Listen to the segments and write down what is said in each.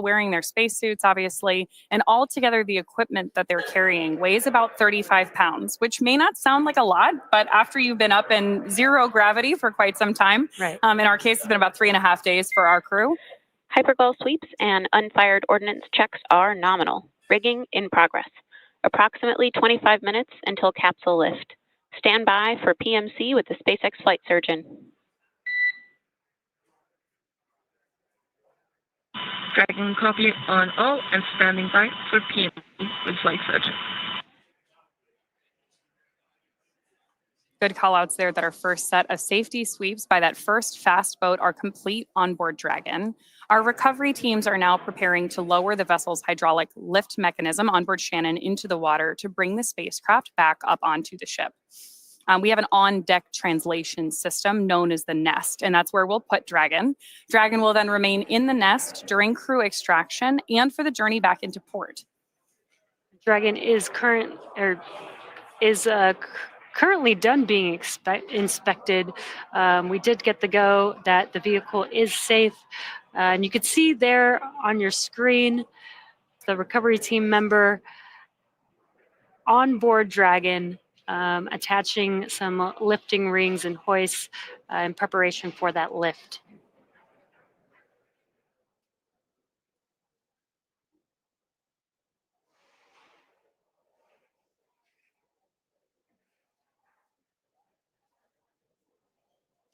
wearing their spacesuits, obviously, and all together the equipment that they're carrying weighs about 35 pounds, which may not sound like a lot, but after you've been up in zero gravity for quite some time, right. In our case, it's been about 3.5 days for our crew. Hypergol sweeps and unfired ordnance checks are nominal. Rigging in progress. Approximately 25 minutes until capsule lift. Stand by for PMC with the SpaceX flight surgeon. Dragon copy on all and standing by for PMC with flight surgeon. Good call-outs there that our first set of safety sweeps by that first fast boat are complete on board Dragon. Our recovery teams are now preparing to lower the vessel's hydraulic lift mechanism on board Shannon into the water to bring the spacecraft back up onto the ship. We have an on-deck translation system known as the nest, and that's where we'll put Dragon. Dragon will then remain in the nest during crew extraction and for the journey back into port. Dragon is currently done being inspected. We did get the go that the vehicle is safe. And you can see there on your screen the recovery team member on board Dragon attaching some lifting rings and hoists in preparation for that lift.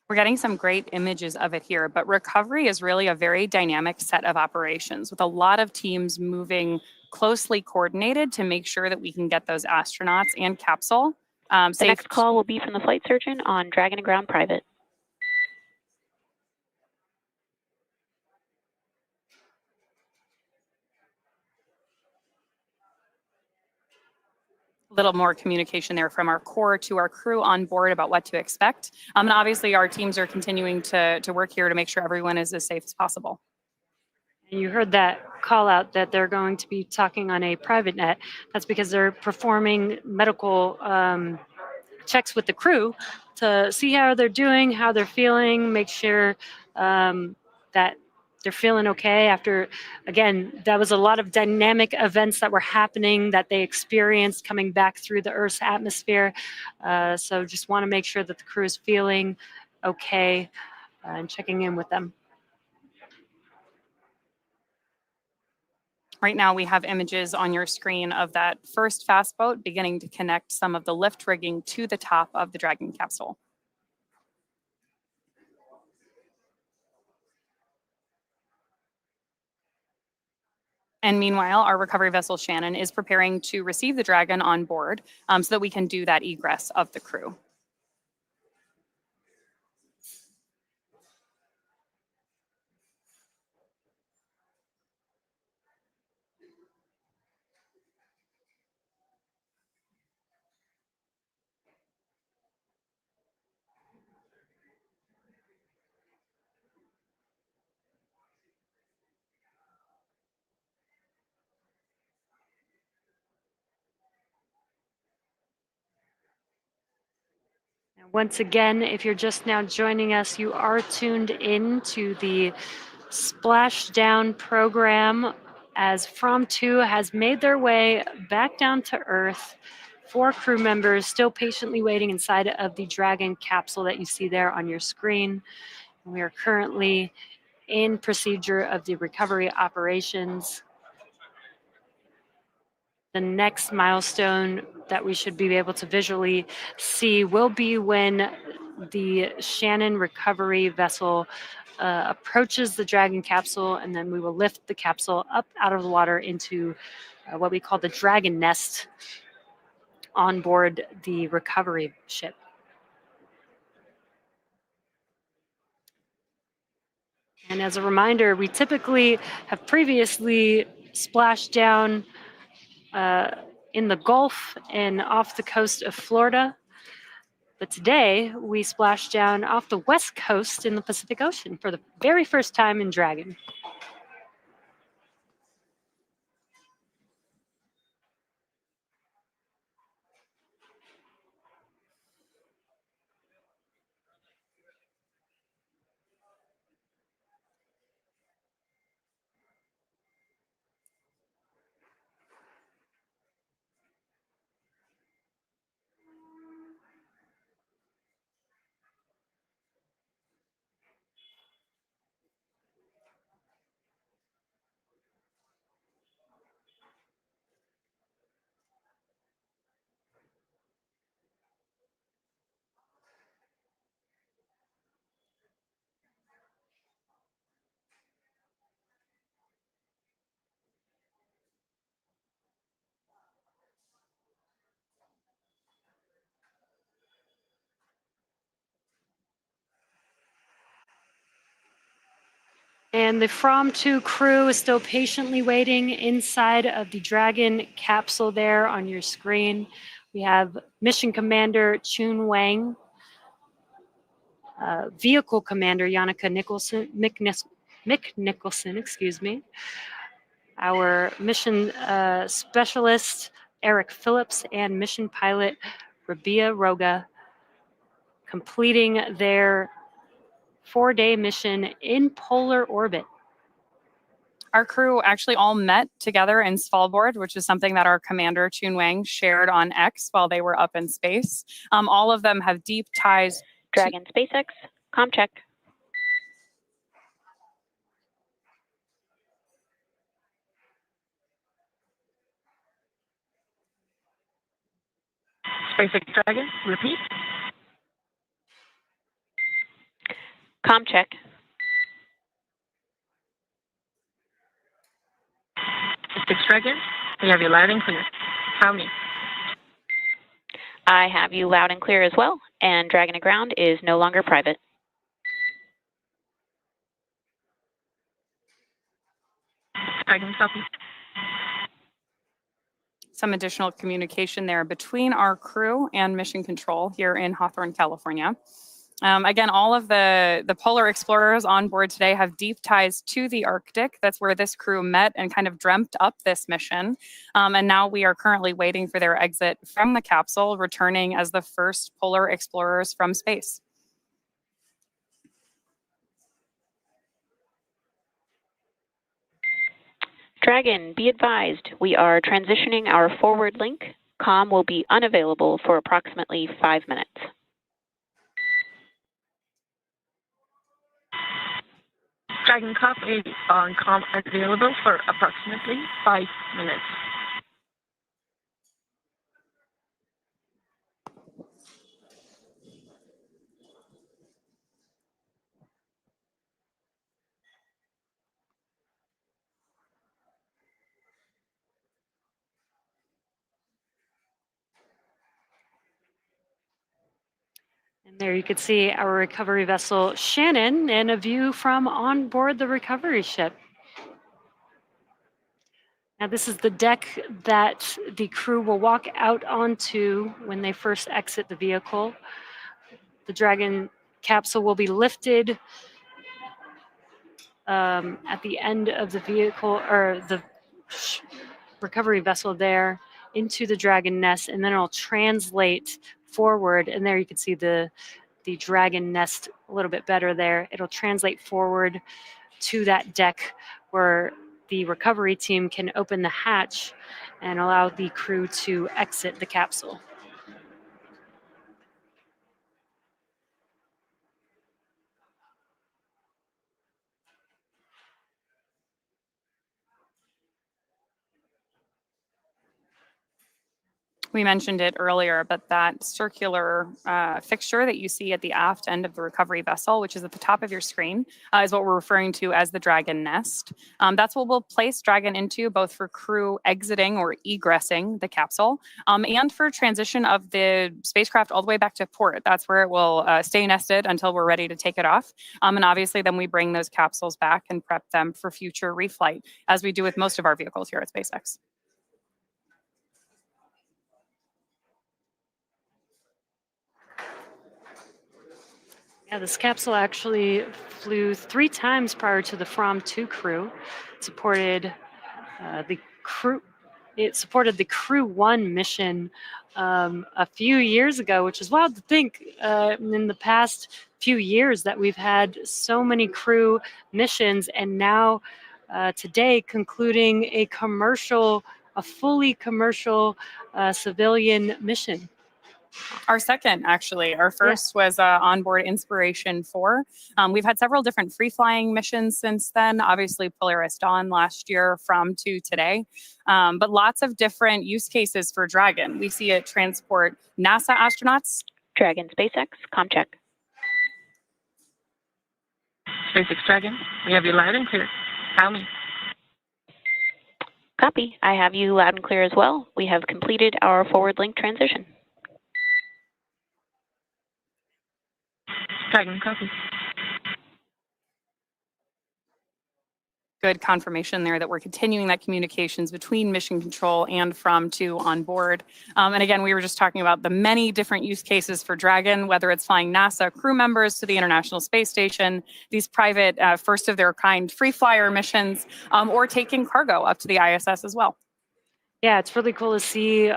We're getting some great images of it here, but recovery is really a very dynamic set of operations with a lot of teams moving closely coordinated to make sure that we can get those astronauts and capsule safe. The next call will be from the flight surgeon on Dragon and Ground Private. Little more communication there from our core to our crew on board about what to expect. And obviously our teams are continuing to work here to make sure everyone is as safe as possible. And you heard that call out that they're going to be talking on a private net. That's because they're performing medical checks with the crew to see how they're doing, how they're feeling, make sure that they're feeling okay after, again, that was a lot of dynamic events that were happening that they experienced coming back through the Earth's atmosphere. So just want to make sure that the crew is feeling okay and checking in with them. Right now we have images on your screen of that first fast boat beginning to connect some of the lift rigging to the top of the Dragon capsule. And meanwhile, our recovery vessel Shannon is preparing to receive the Dragon on board so that we can do that egress of the crew. Once again, if you're just now joining us, you are tuned in to the Splashdown program as Fram2 has made their way back down to Earth. 4 crew members still patiently waiting inside of the Dragon capsule that you see there on your screen. We are currently in procedure of the recovery operations. The next milestone that we should be able to visually see will be when the Shannon recovery vessel approaches the Dragon capsule, and then we will lift the capsule up out of the water into what we call the Dragon nest on board the recovery ship. And as a reminder, we typically have previously splashed down in the Gulf and off the coast of Florida. But today we splashed down off the west coast in the Pacific Ocean for the very first time in Dragon. And the Fram2 crew is still patiently waiting inside of the Dragon capsule there on your screen. We have Mission Commander Chun Wang, Vehicle Commander Jannicke Mikkelsen, excuse me, our mission specialist Eric Phillips, and mission pilot Rabea Rogge, completing their 4-day mission in polar orbit. Our crew actually all met together in Svalbard, which is something that our commander, Chun Wang, shared on X while they were up in space. All of them have deep ties. Dragon SpaceX, comm check. SpaceX Dragon, repeat. Comm check. SpaceX Dragon, we have you loud and clear. Tell me. I have you loud and clear as well, and Dragon to ground is no longer private. Dragon copy. Some additional communication there between our crew and mission control here in Hawthorne, California. Again, all of the polar explorers on board today have deep ties to the Arctic. That's where this crew met and kind of dreamt up this mission. And now we are currently waiting for their exit from the capsule, returning as the first polar explorers from space. Dragon, be advised, we are transitioning our forward link. Comm will be unavailable for approximately 5 minutes. Dragon copy on comm available for approximately 5 minutes. And there you can see our recovery vessel Shannon and a view from on board the recovery ship. Now this is the deck that the crew will walk out onto when they first exit the vehicle. The Dragon capsule will be lifted at the end of the vehicle, or the recovery vessel there, into the Dragon nest, and then it'll translate forward. And there you can see the Dragon nest a little bit better there. It'll translate forward to that deck where the recovery team can open the hatch and allow the crew to exit the capsule. We mentioned it earlier, but that circular fixture that you see at the aft end of the recovery vessel, which is at the top of your screen, is what we're referring to as the Dragon nest. That's what we'll place Dragon into, both for crew exiting or egressing the capsule, and for transition of the spacecraft all the way back to port. That's where it will stay nested until we're ready to take it off. And obviously then we bring those capsules back and prep them for future reflight, as we do with most of our vehicles here at SpaceX. Yeah, this capsule actually flew 3 times prior to the Fram2 crew. It supported the crew. It supported the Crew 1 mission a few years ago, which is wild to think in the past few years that we've had so many crew missions, and now today concluding a fully commercial civilian mission. Our second, actually. Our first was onboard Inspiration 4. We've had several different free-flying missions since then. Obviously, Polaris Dawn last year, Fram2 today. But lots of different use cases for Dragon. We see it transport NASA astronauts. Dragon SpaceX, comm check. SpaceX Dragon, we have you loud and clear. Tell me. Copy. I have you loud and clear as well. We have completed our forward link transition. Dragon copy. good confirmation there that we're continuing that communications between mission control and Fram2 on board. And again, we were just talking about the many different use cases for Dragon, whether it's flying NASA crew members to the International Space Station, these private first of their kind free flyer missions, or taking cargo up to the ISS as well. Yeah, it's really cool to see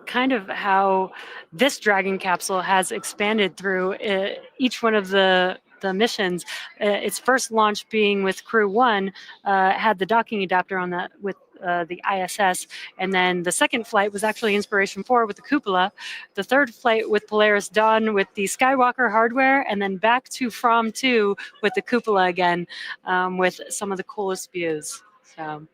kind of how this Dragon capsule has expanded through each one of the missions. Its first launch being with Crew 1 had the docking adapter on that with the ISS, and then the second flight was actually Inspiration 4 with the cupola. The third flight with Polaris Dawn with the Skywalker hardware, and then back to Fram2 with the cupola again, with some of the coolest views. So.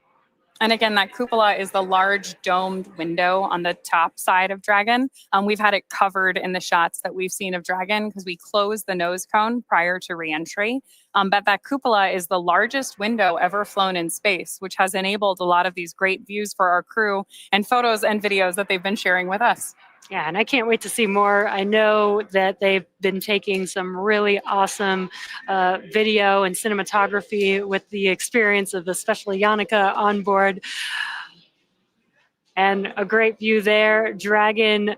And again, that cupola is the large domed window on the top side of Dragon. We've had it covered in the shots that we've seen of Dragon because we closed the nose cone prior to reentry. But that cupola is the largest window ever flown in space, which has enabled a lot of these great views for our crew and photos and videos that they've been sharing with us. Yeah, and I can't wait to see more. I know that they've been taking some really awesome video and cinematography with the experience of especially Jannicke on board. And a great view there, Dragon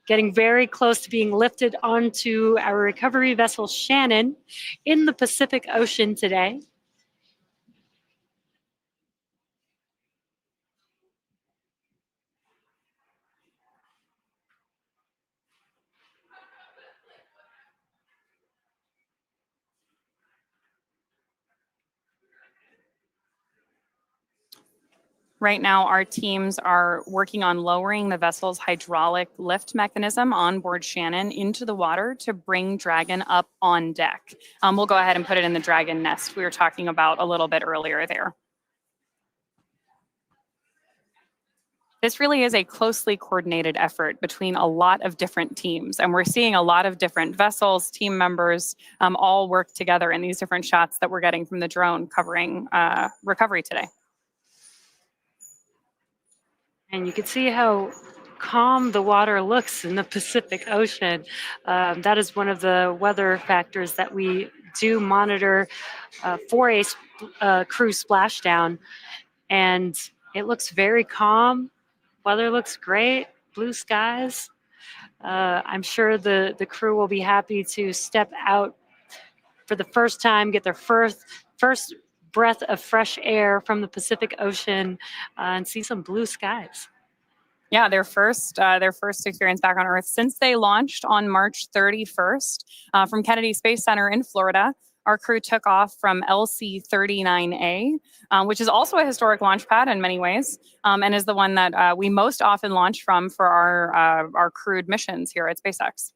getting very close to being lifted onto our recovery vessel Shannon in the Pacific Ocean today. Right now, our teams are working on lowering the vessel's hydraulic lift mechanism on board Shannon into the water to bring Dragon up on deck. We'll go ahead and put it in the Dragon nest we were talking about a little bit earlier there. This really is a closely coordinated effort between a lot of different teams, and we're seeing a lot of different vessels, team members, all work together in these different shots that we're getting from the drone covering recovery today. And you can see how calm the water looks in the Pacific Ocean. That is one of the weather factors that we do monitor for a crew splashdown. And it looks very calm. Weather looks great, blue skies. I'm sure the crew will be happy to step out for the first time, get their first breath of fresh air from the Pacific Ocean and see some blue skies. Yeah, their first experience back on Earth since they launched on March 31st from Kennedy Space Center in Florida. Our crew took off from LC-39A, which is also a historic launch pad in many ways, and is the one that we most often launch from for our crewed missions here at SpaceX.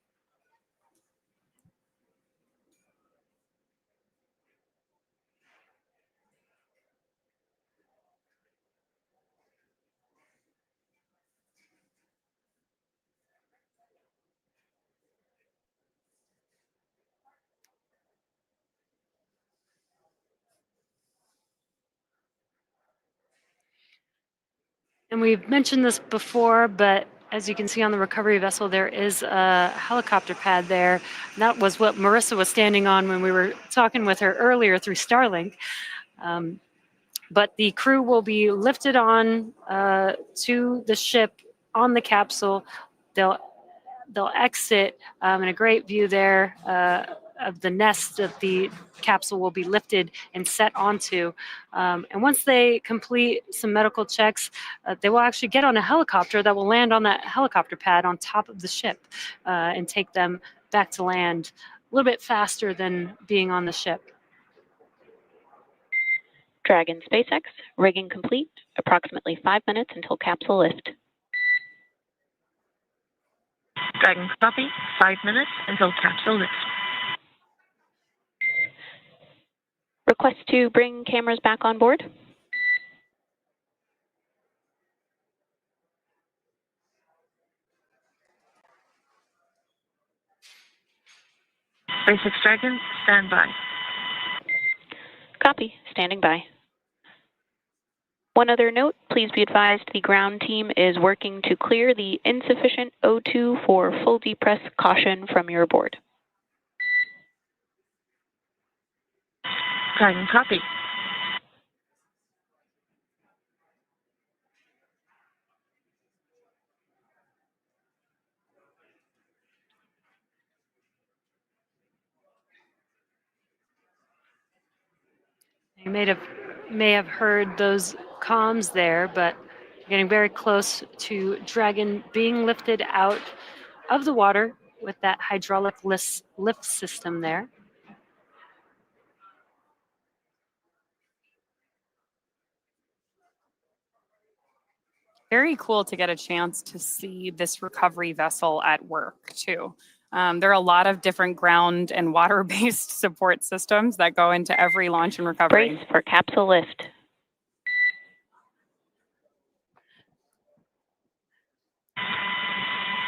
And we've mentioned this before, but as you can see on the recovery vessel, there is a helicopter pad there. And that was what Marissa was standing on when we were talking with her earlier through Starlink. But the crew will be lifted on to the ship on the capsule. They'll exit in a great view there of the nest that the capsule will be lifted and set onto. And once they complete some medical checks, they will actually get on a helicopter that will land on that helicopter pad on top of the ship and take them back to land a little bit faster than being on the ship. Dragon SpaceX, rigging complete, approximately 5 minutes until capsule lift. Dragon copy, 5 minutes until capsule lifts. Request to bring cameras back on board. SpaceX Dragon, stand by. Copy, standing by. One other note, please be advised the ground team is working to clear the insufficient O2 for full depress caution from your board. Dragon copy. You may have heard those comms there, but getting very close to Dragon being lifted out of the water with that hydraulic lift system there. Very cool to get a chance to see this recovery vessel at work too. There are a lot of different ground and water-based support systems that go into every launch and recovery. Brace for capsule lift.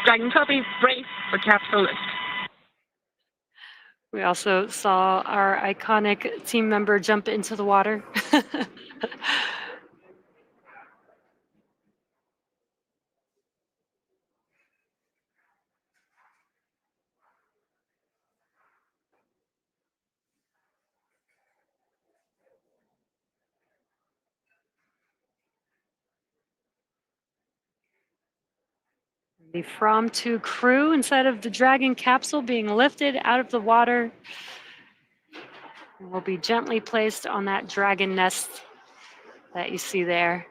Dragon copy, brace for capsule lift. We also saw our iconic team member jump into the water. The Fram2 crew inside of the Dragon capsule being lifted out of the water and will be gently placed on that Dragon nest that you see there.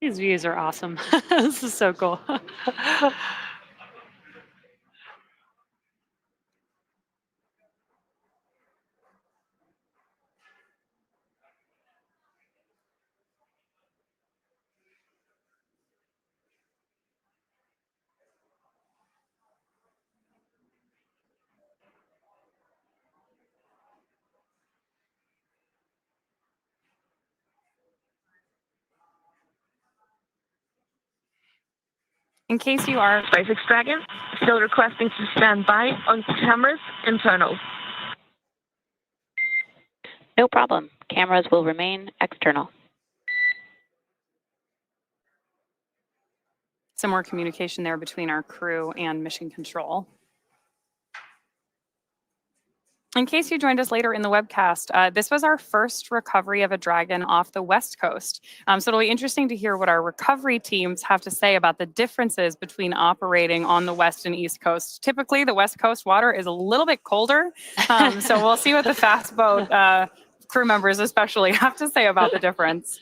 These views are awesome. This is so cool. In case you are SpaceX Dragon, still requesting to stand by on cameras internal. No problem. Cameras will remain external. some more communication there between our crew and mission control. In case you joined us later in the webcast, this was our first recovery of a Dragon off the West Coast. So it'll be interesting to hear what our recovery teams have to say about the differences between operating on the West and East Coast. Typically, the West Coast water is a little bit colder, so we'll see what the fast boat crew members especially have to say about the difference.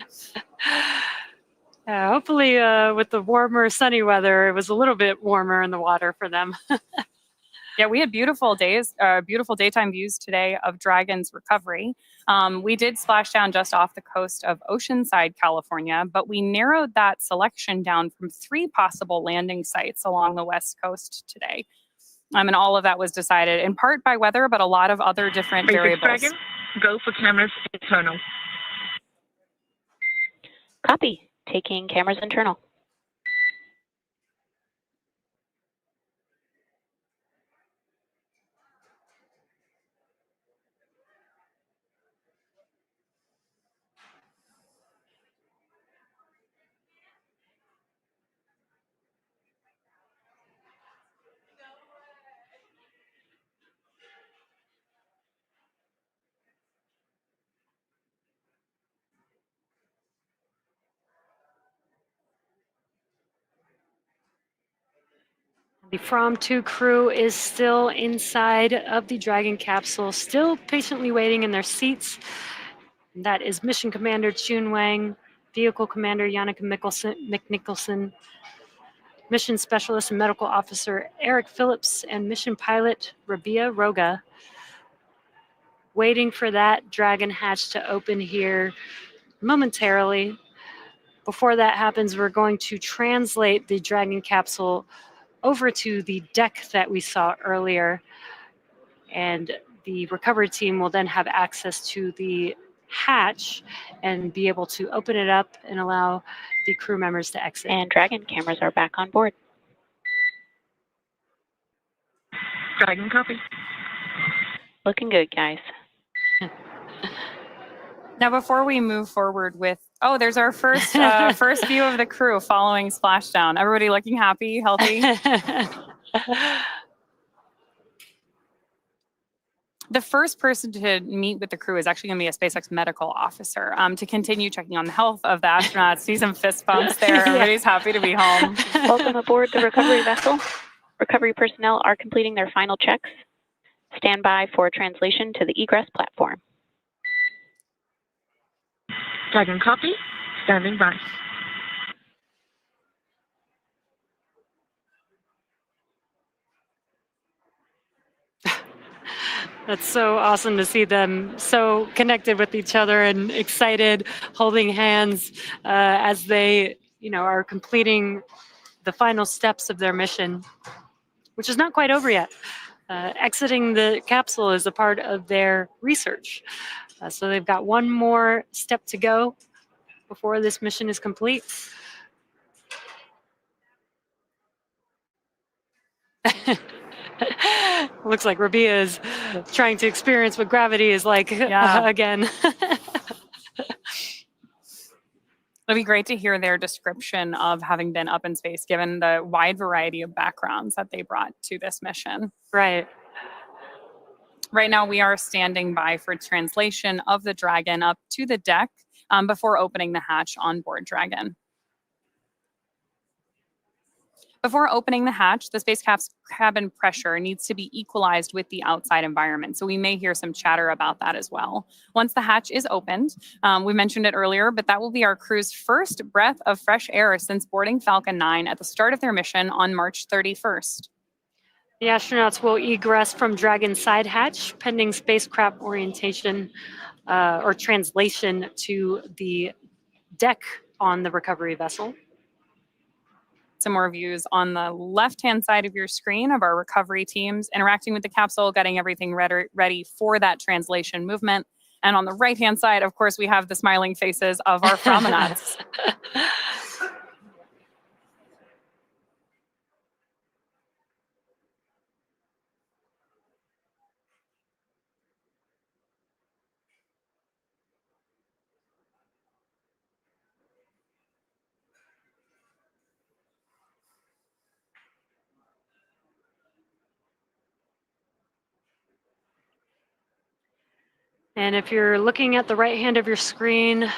Hopefully, with the warmer, sunny weather, it was a little bit warmer in the water for them. Yeah, we had beautiful days, beautiful daytime views today of Dragon's recovery. We did splash down just off the coast of Oceanside, California, but we narrowed that selection down from 3 possible landing sites along the West Coast today. And all of that was decided in part by weather, but a lot of other different variables. Dragon, go for cameras internal. Copy. Taking cameras internal. The Fram2 crew is still inside of the Dragon capsule, still patiently waiting in their seats. And that is Mission Commander Chun Wang, Vehicle Commander Jannicke Mikkelsen, Mission Specialist and Medical Officer Eric Phillips, and Mission Pilot Rabea Rogge, waiting for that Dragon hatch to open here momentarily. Before that happens, we're going to translate the Dragon capsule over to the deck that we saw earlier, and the recovery team will then have access to the hatch and be able to open it up and allow the crew members to exit. And Dragon cameras are back on board. Dragon copy. Looking good, guys. Now, before we move forward with, there's our first first view of the crew following splashdown. Everybody looking happy, healthy. The first person to meet with the crew is actually going to be a SpaceX medical officer to continue checking on the health of the astronauts. See some fist bumps there. Everybody's happy to be home. Welcome aboard the recovery vessel. Recovery personnel are completing their final checks. Stand by for translation to the egress platform. Dragon copy. Standing by. That's so awesome to see them so connected with each other and excited, holding hands as they, are completing the final steps of their mission, which is not quite over yet. Exiting the capsule is a part of their research. So they've got one more step to go before this mission is complete. Looks like Rabea is trying to experience what gravity is like again. It'd be great to hear their description of having been up in space, given the wide variety of backgrounds that they brought to this mission. Right. Right now, we are standing by for translation of the Dragon up to the deck before opening the hatch on board Dragon. Before opening the hatch, the space cabin pressure needs to be equalized with the outside environment. So we may hear some chatter about that as well. Once the hatch is opened, we mentioned it earlier, but that will be our crew's first breath of fresh air since boarding Falcon 9 at the start of their mission on March 31st. The astronauts will egress from Dragon's side hatch, pending spacecraft orientation or translation to the deck on the recovery vessel. Some more views on the left-hand side of your screen of our recovery teams interacting with the capsule, getting everything ready for that translation movement. And on the right-hand side, of course, we have the smiling faces of our Fram2s. And if you're looking at the right hand of your screen,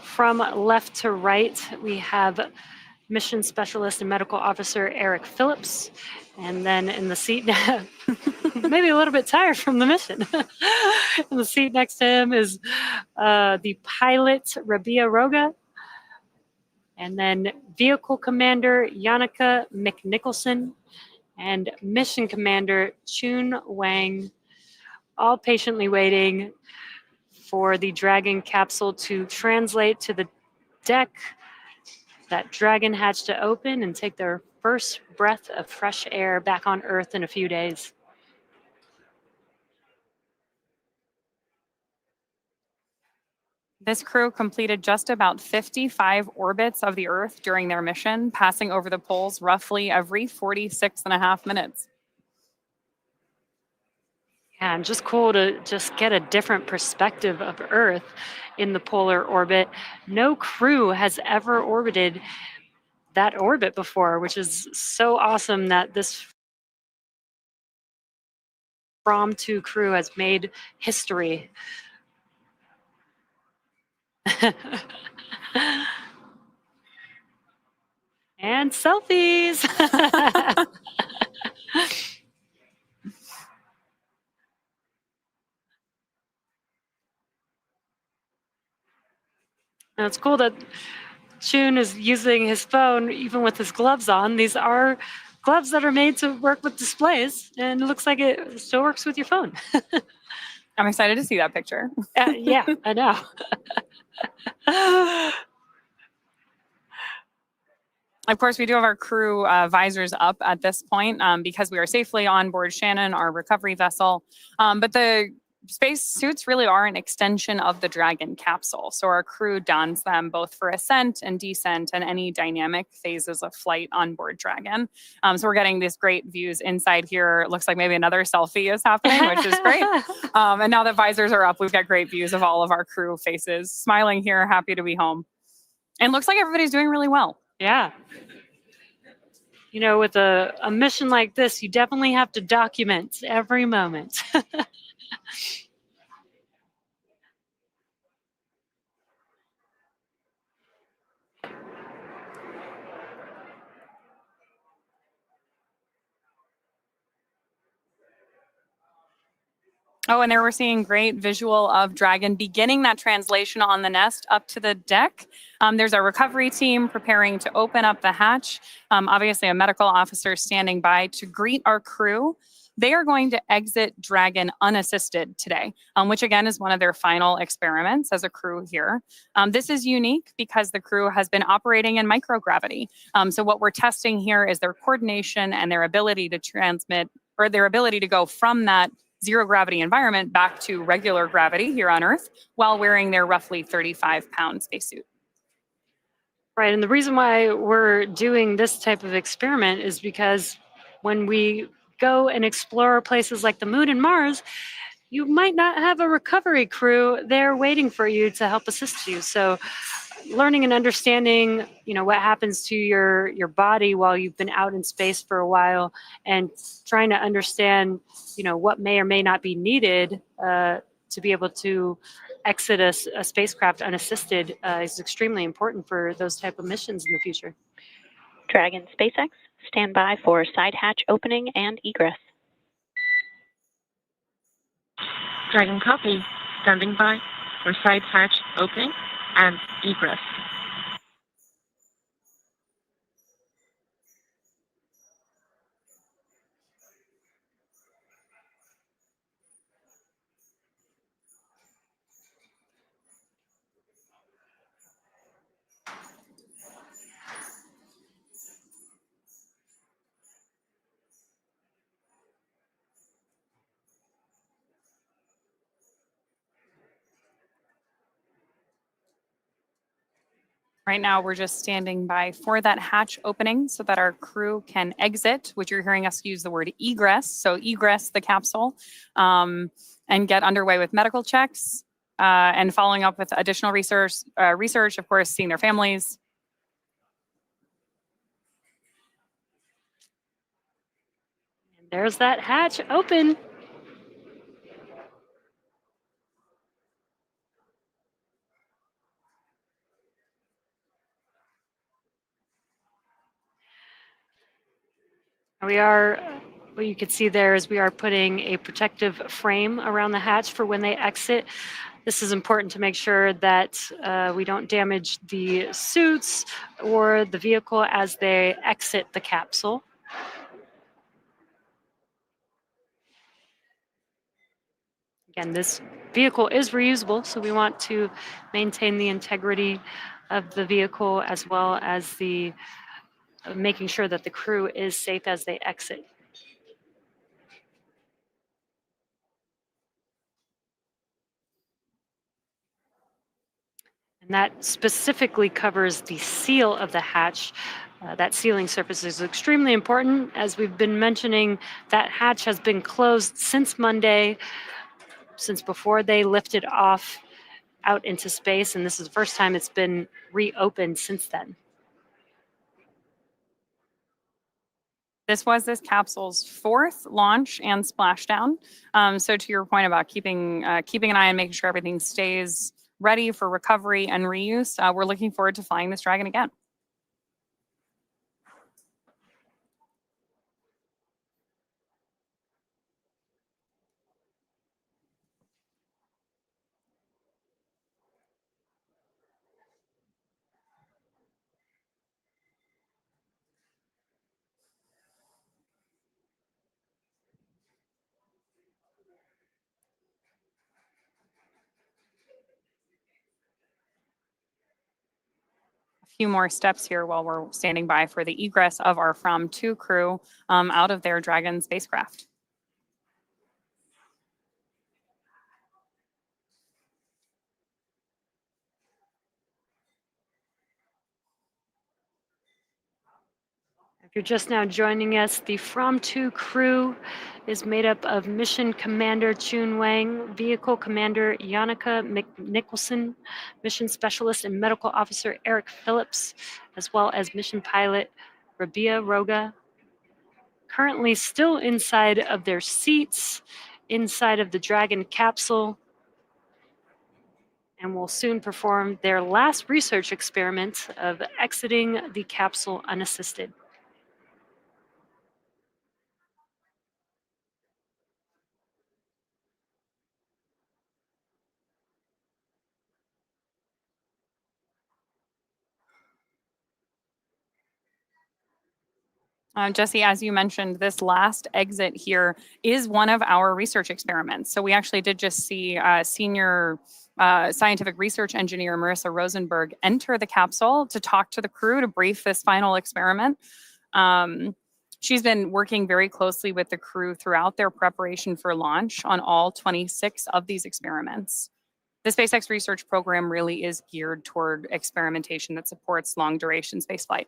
from left to right, we have Mission Specialist and Medical Officer Eric Phillips. And then in the seat, maybe a little bit tired from the mission. In the seat next to him is the pilot, Rabea Rogge. And then Vehicle Commander Jannicke Mikkelsen and Mission Commander Chun Wang, all patiently waiting for the Dragon capsule to translate to the deck, that Dragon hatch to open and take their first breath of fresh air back on Earth in a few days. This crew completed just about 55 orbits of the Earth during their mission, passing over the poles roughly every 46.5 minutes. Yeah, and just cool to just get a different perspective of Earth in the polar orbit. No crew has ever orbited that orbit before, which is so awesome that this Fram2 crew has made history. And selfies. And it's cool that Chun is using his phone even with his gloves on. These are gloves that are made to work with displays, and it looks like it still works with your phone. I'm excited to see that picture. Yeah, I know. Of course, we do have our crew visors up at this point because we are safely on board Shannon, our recovery vessel. But the space suits really are an extension of the Dragon capsule. So our crew dons them both for ascent and descent and any dynamic phases of flight on board Dragon. So we're getting these great views inside here. It looks like maybe another selfie is happening, which is great. And now that visors are up, we've got great views of all of our crew faces, smiling here, happy to be home. And looks like everybody's doing really well. Yeah. You know, with a mission like this, you definitely have to document every moment. Oh, and there we're seeing great visual of Dragon beginning that translation on the nest up to the deck. There's a recovery team preparing to open up the hatch. Obviously, a medical officer standing by to greet our crew. They are going to exit Dragon unassisted today, which again is one of their final experiments as a crew here. This is unique because the crew has been operating in microgravity. So what we're testing here is their coordination and their ability to transmit, or their ability to go from that zero gravity environment back to regular gravity here on Earth while wearing their roughly 35-pound spacesuit. Right, and the reason why we're doing this type of experiment is because when we go and explore places like the moon and Mars, you might not have a recovery crew there waiting for you to help assist you. So learning and understanding, what happens to your body while you've been out in space for a while, and trying to understand, what may or may not be needed to be able to exit a spacecraft unassisted is extremely important for those type of missions in the future. Dragon SpaceX, stand by for side hatch opening and egress. Dragon copy. Standing by for side hatch opening and egress. Right now, we're just standing by for that hatch opening so that our crew can exit, which you're hearing us use the word egress. So egress the capsule and get underway with medical checks and following up with additional research, of course, seeing their families. And there's that hatch open. What you can see there is we are putting a protective frame around the hatch for when they exit. This is important to make sure that we don't damage the suits or the vehicle as they exit the capsule. Again, this vehicle is reusable, so we want to maintain the integrity of the vehicle as well as the making sure that the crew is safe as they exit. And that specifically covers the seal of the hatch. That sealing surface is extremely important. As we've been mentioning, that hatch has been closed since Monday, since before they lifted off out into space, and this is the first time it's been reopened since then. This was this capsule's fourth launch and splashdown. So to your point about keeping an eye on making sure everything stays ready for recovery and reuse, we're looking forward to flying this Dragon again. Few more steps here while we're standing by for the egress of our Fram2 crew out of their Dragon spacecraft. If you're just now joining us, the Fram2 crew is made up of Mission Commander Chun Wang, Vehicle Commander Jannicke Mikkelsen, Mission Specialist and Medical Officer Eric Phillips, as well as Mission Pilot Rabea Rogge, currently still inside of their seats, inside of the Dragon capsule, and will soon perform their last research experiment of exiting the capsule unassisted. Jesse, as you mentioned, this last exit here is one of our research experiments. So we actually did just see senior scientific research engineer Marissa Rosenberg enter the capsule to talk to the crew to brief this final experiment. She's been working very closely with the crew throughout their preparation for launch on all 26 of these experiments. The SpaceX research program really is geared toward experimentation that supports long-duration spaceflight.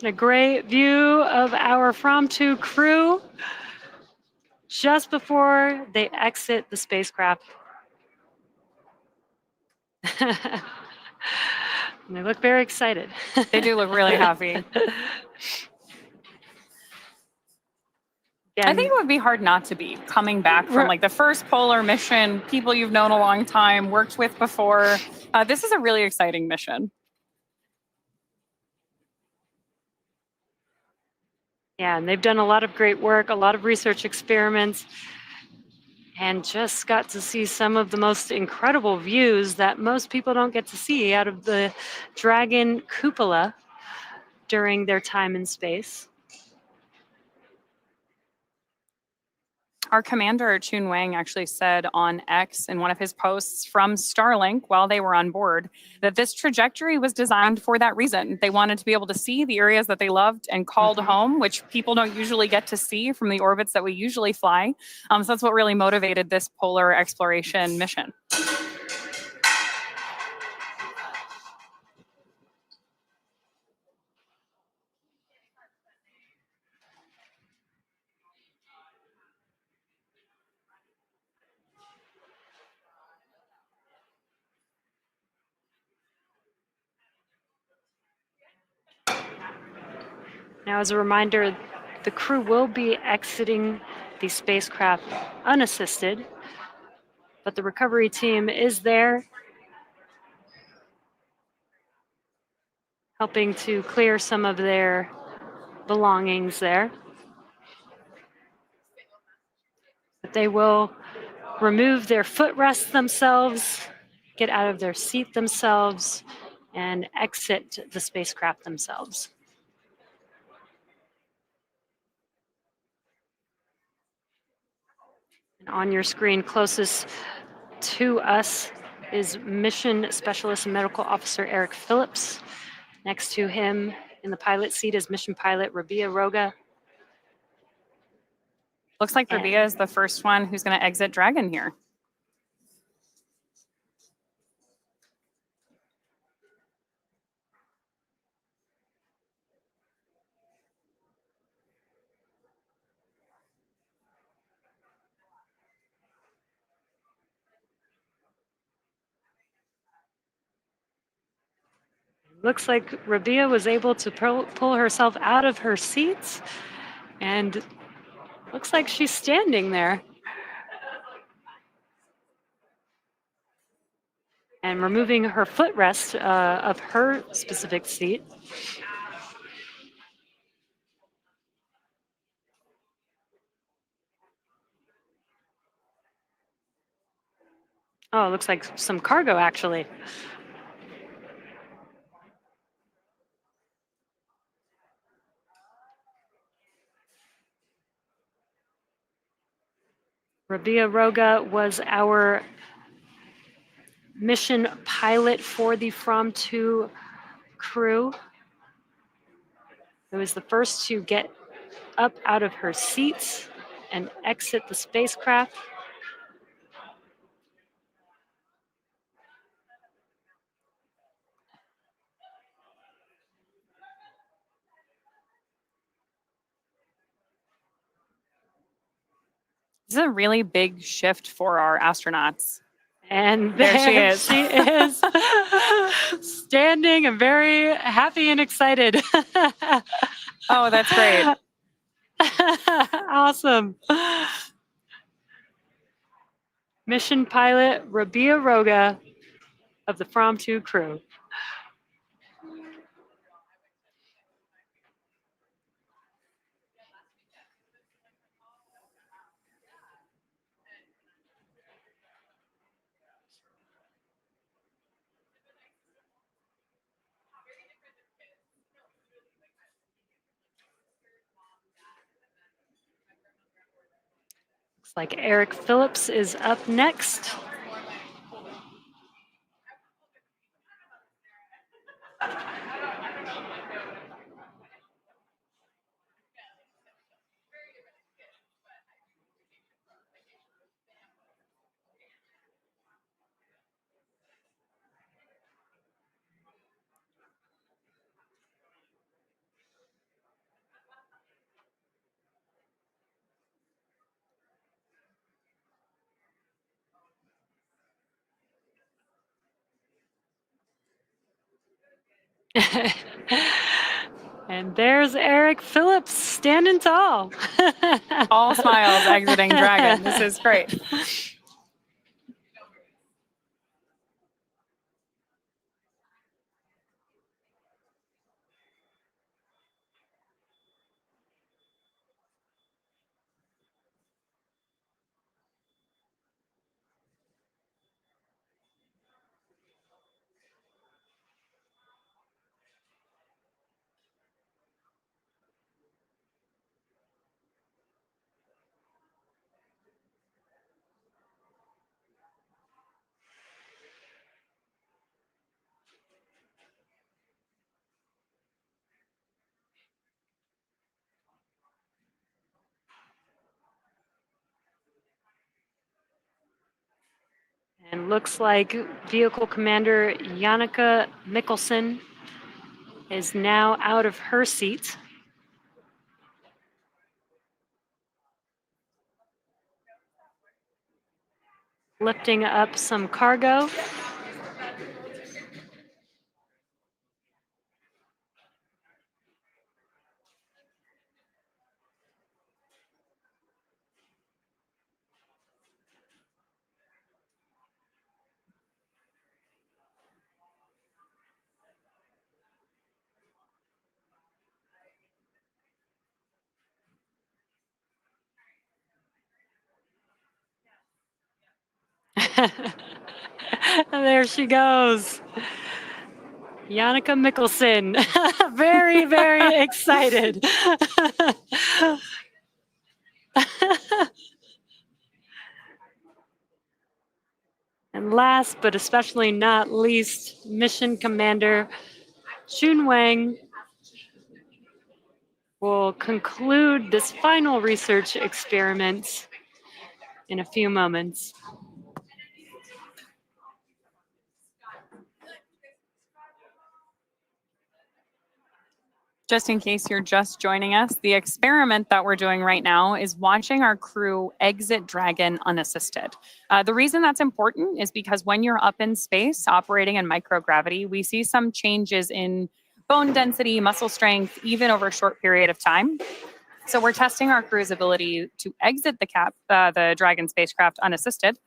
A great view of our Fram2 crew just before they exit the spacecraft. And they look very excited. They do look really happy. I think it would be hard not to be coming back from like the first polar mission, people you've known a long time, worked with before. This is a really exciting mission. Yeah, and they've done a lot of great work, a lot of research experiments, and just got to see some of the most incredible views that most people don't get to see out of the Dragon cupola during their time in space. Our commander, Chun Wang, actually said on X in one of his posts from Starlink while they were on board that this trajectory was designed for that reason. They wanted to be able to see the areas that they loved and called home, which people don't usually get to see from the orbits that we usually fly. So that's what really motivated this polar exploration mission. Now, as a reminder, the crew will be exiting the spacecraft unassisted, but the recovery team is there, helping to clear some of their belongings there. But they will remove their footrests themselves, get out of their seat themselves, and exit the spacecraft themselves. And on your screen closest to us is Mission Specialist Medical Officer Eric Phillips. Next to him in the pilot seat is Mission Pilot Rabea Rogge. Looks like Rabea is the first one who's going to exit Dragon here. Looks like Rabea was able to pull herself out of her seat, and looks like she's standing there. And removing her footrest of her specific seat. Oh, it looks like some cargo, actually. Rabea Rogge was our mission pilot for the Fram2 crew. It was the first to get up out of her seats and exit the spacecraft. This is a really big shift for our astronauts. And There she is. She is standing and very happy and excited. Oh, that's great. Awesome. Mission pilot Rabea Rogge of the Fram2 crew. Looks like Eric Phillips is up next. And there's Eric Phillips standing tall. All smiles exiting Dragon. This is great. And looks like Vehicle Commander Jannicke Mikkelsen is now out of her seat. Lifting up some cargo. There she goes. Jannicke Mikkelsen, very, very excited. And last but especially not least, Mission Commander Chun Wang will conclude this final research experiment in a few moments. Just in case you're just joining us, the experiment that we're doing right now is watching our crew exit Dragon unassisted. The reason that's important is because when you're up in space operating in microgravity, we see some changes in bone density, muscle strength, even over a short period of time. So we're testing our crew's ability to exit the Dragon spacecraft unassisted,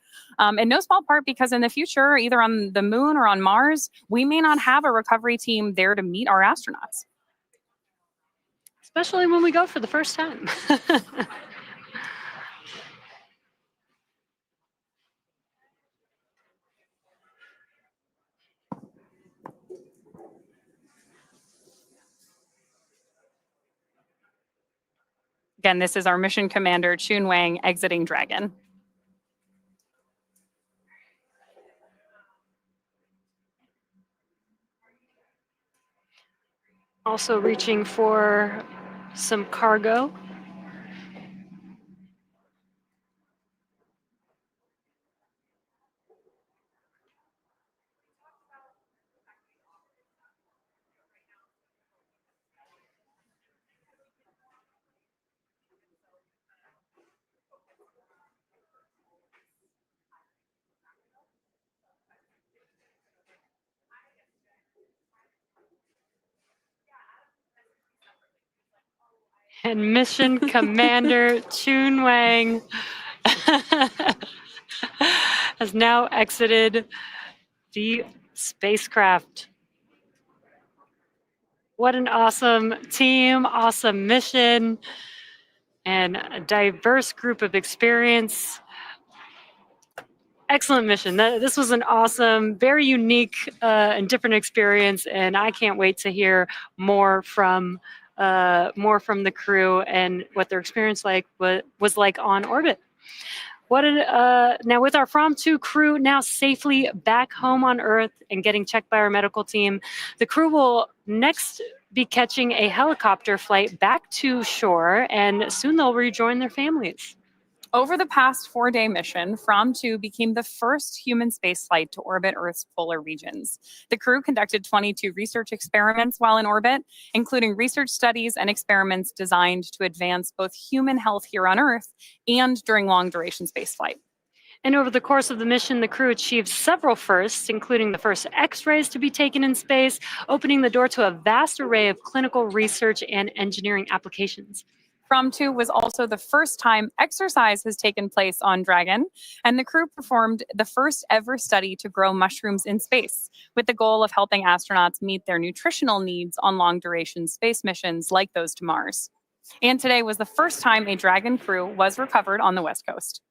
in no small part because in the future, either on the moon or on Mars, we may not have a recovery team there to meet our astronauts. Especially when we go for the first time. Again, this is our mission commander, Chun Wang, exiting Dragon. Also reaching for some cargo. And mission commander Chun Wang has now exited the spacecraft. What an awesome team, awesome mission, and a diverse group of experience. Excellent mission. This was an awesome, very unique and different experience, and I can't wait to hear more from the crew and what their experience was like on orbit. Now with our Fram2 crew now safely back home on Earth and getting checked by our medical team, the crew will next be catching a helicopter flight back to shore, and soon they'll rejoin their families. Over the past 4-day mission, Fram2 became the first human spaceflight to orbit Earth's polar regions. The crew conducted 22 research experiments while in orbit, including research studies and experiments designed to advance both human health here on Earth and during long-duration spaceflight. And over the course of the mission, the crew achieved several firsts, including the first X-rays to be taken in space, opening the door to a vast array of clinical research and engineering applications. Fram2 was also the first time exercise has taken place on Dragon, and the crew performed the first ever study to grow mushrooms in space, with the goal of helping astronauts meet their nutritional needs on long-duration space missions like those to Mars. And today was the first time a Dragon crew was recovered on the West Coast.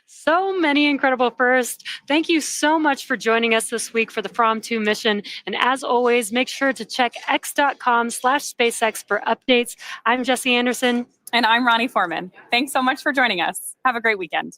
So many incredible firsts. Thank you so much for joining us this week for the Fram2 mission. And as always, make sure to check x.com/SpaceX for updates. I'm Jesse Anderson. And I'm Ronnie Foreman. Thanks so much for joining us. Have a great weekend.